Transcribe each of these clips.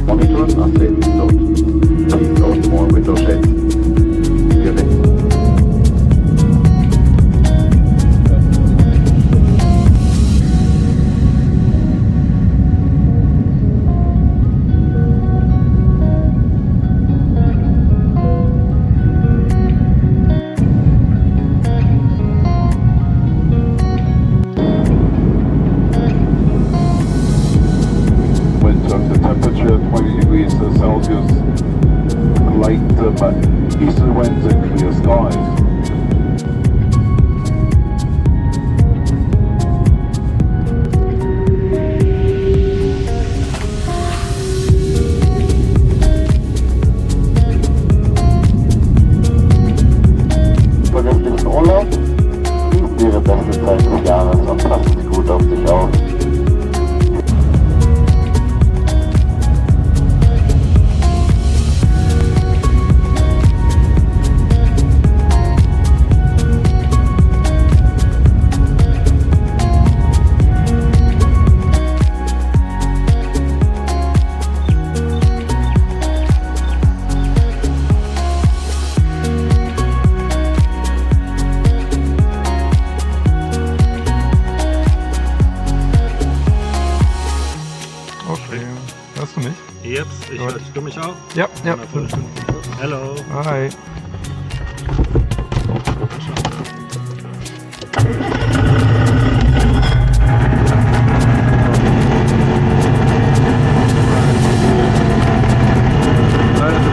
Monitors are safely stowed. Please close more window shades. Giving. The temperature 20 degrees Celsius, light eastern winds and clear skies. Vernünftigen Urlaub, genießt Ihre beste Zeit des Jahres und passen Sie gut auf sich auf. Okay, hörst du mich? Jetzt, ich höre dich. Du mich auch? Ja, ja. Hello. Hi.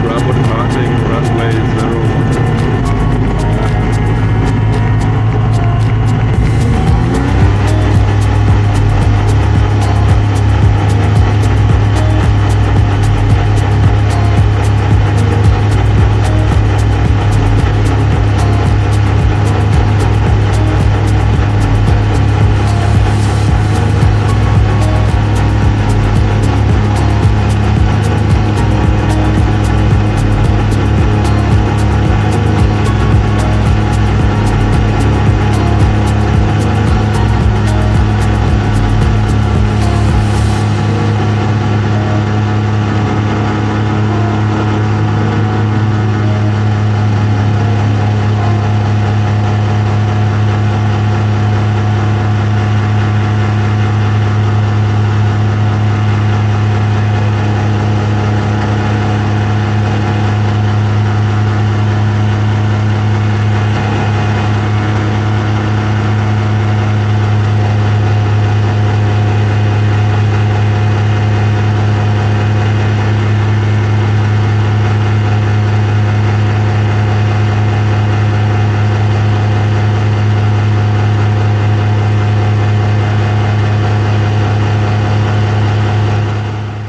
Bravo departing, runway 01.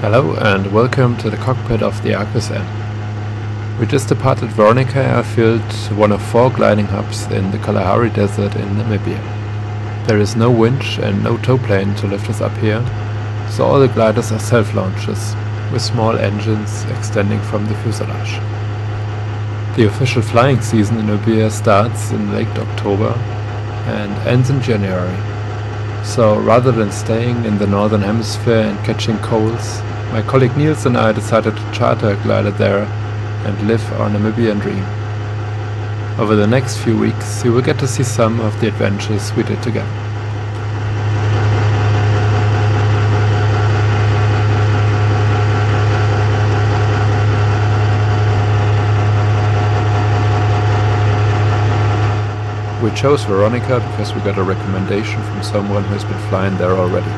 Hello and welcome to the cockpit of the Arcus N. We just departed Veronica airfield, one of 4 gliding hubs in the Kalahari Desert in Namibia. There is no winch and no tow plane to lift us up here, so all the gliders are self-launches, with small engines extending from the fuselage. The official flying season in Namibia starts in late October and ends in January. So rather than staying in the northern hemisphere and catching colds, my colleague Niels and I decided to charter a glider there and live our Namibian dream. Over the next few weeks you will get to see some of the adventures we did together. We chose Veronica because we got a recommendation from someone who has been flying there already.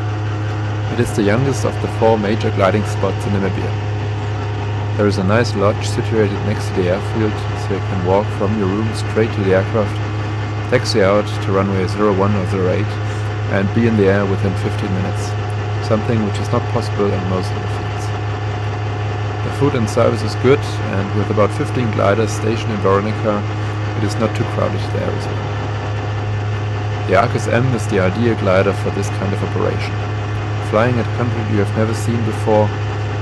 It is the youngest of the 4 major gliding spots in Namibia. There is a nice lodge situated next to the airfield, so you can walk from your room straight to the aircraft, taxi out to runway 01 or 08, and be in the air within 15 minutes, something which is not possible in most of the fields. The food and service is good, and with about 15 gliders stationed in Veronica, it is not too crowded there as well. The Arcus M is the ideal glider for this kind of operation. Flying at country you have never seen before,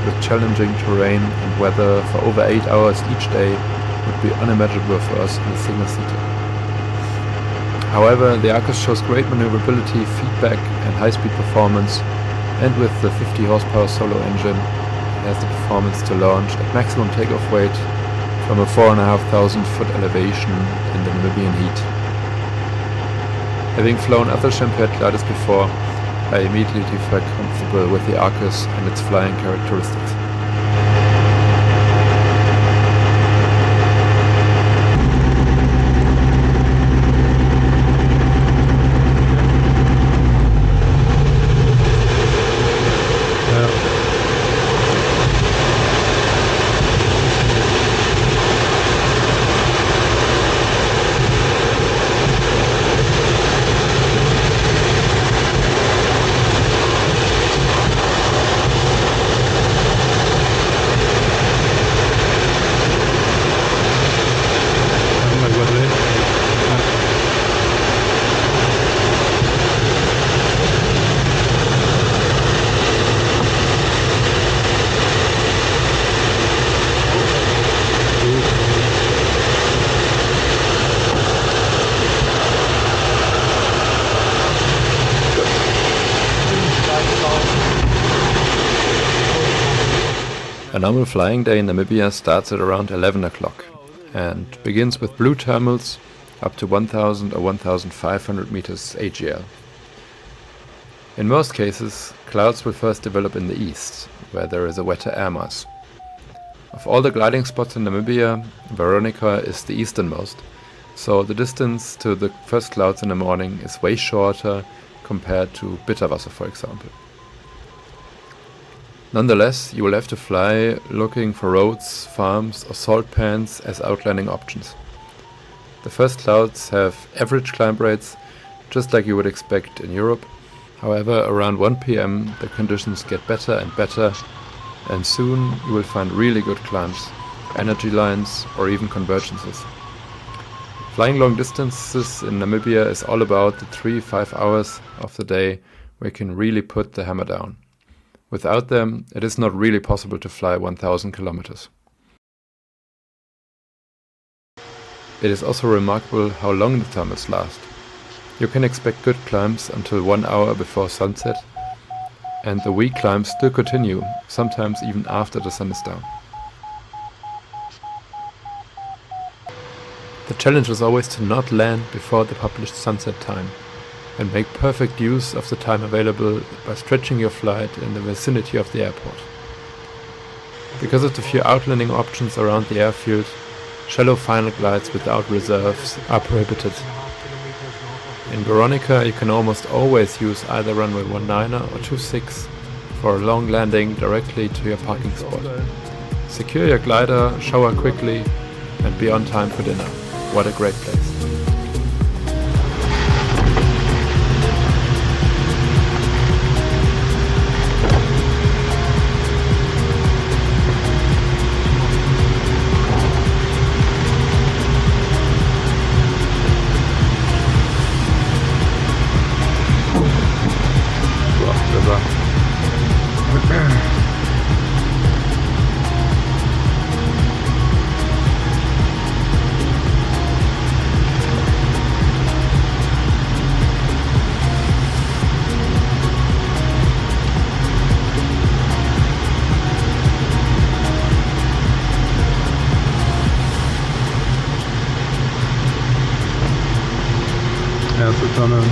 with challenging terrain and weather for over 8 hours each day would be unimaginable for us in a single-seater. However, the Arcus shows great maneuverability, feedback and high-speed performance, and with the 50 horsepower solo engine, it has the performance to launch at maximum takeoff weight from a 4,500 foot elevation in the Namibian heat. Having flown other champagne gliders before, I immediately felt comfortable with the Arcus and its flying characteristics. A normal flying day in Namibia starts at around 11 o'clock and begins with blue thermals up to 1000 or 1500 meters AGL. In most cases, clouds will first develop in the east, where there is a wetter air mass. Of all the gliding spots in Namibia, Veronica is the easternmost, so the distance to the first clouds in the morning is way shorter compared to Bitterwasser, for example. Nonetheless, you will have to fly looking for roads, farms or salt pans as outlanding options. The first clouds have average climb rates, just like you would expect in Europe. However, around 1 PM the conditions get better and better, and soon you will find really good climbs, energy lines or even convergences. Flying long distances in Namibia is all about the 3-5 hours of the day where you can really put the hammer down. Without them, it is not really possible to fly 1000 kilometers. It is also remarkable how long the thermals last. You can expect good climbs until 1 hour before sunset, and the weak climbs still continue, sometimes even after the sun is down. The challenge is always to not land before the published sunset time, and make perfect use of the time available by stretching your flight in the vicinity of the airport. Because of the few outlanding options around the airfield, shallow final glides without reserves are prohibited. In Veronica you can almost always use either runway 19er or 26 for a long landing directly to your parking spot. Secure your glider, shower quickly and be on time for dinner. What a great place. Erste Tonne.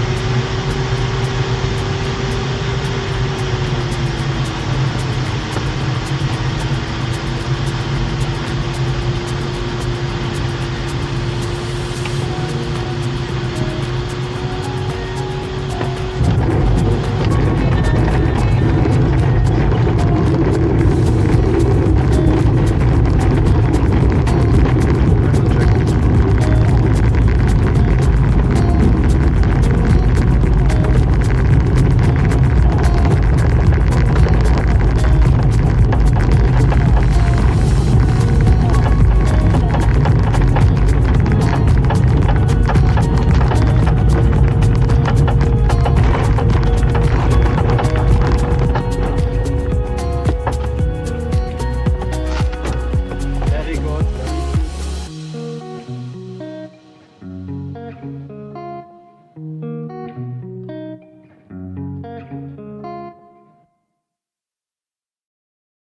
Bye.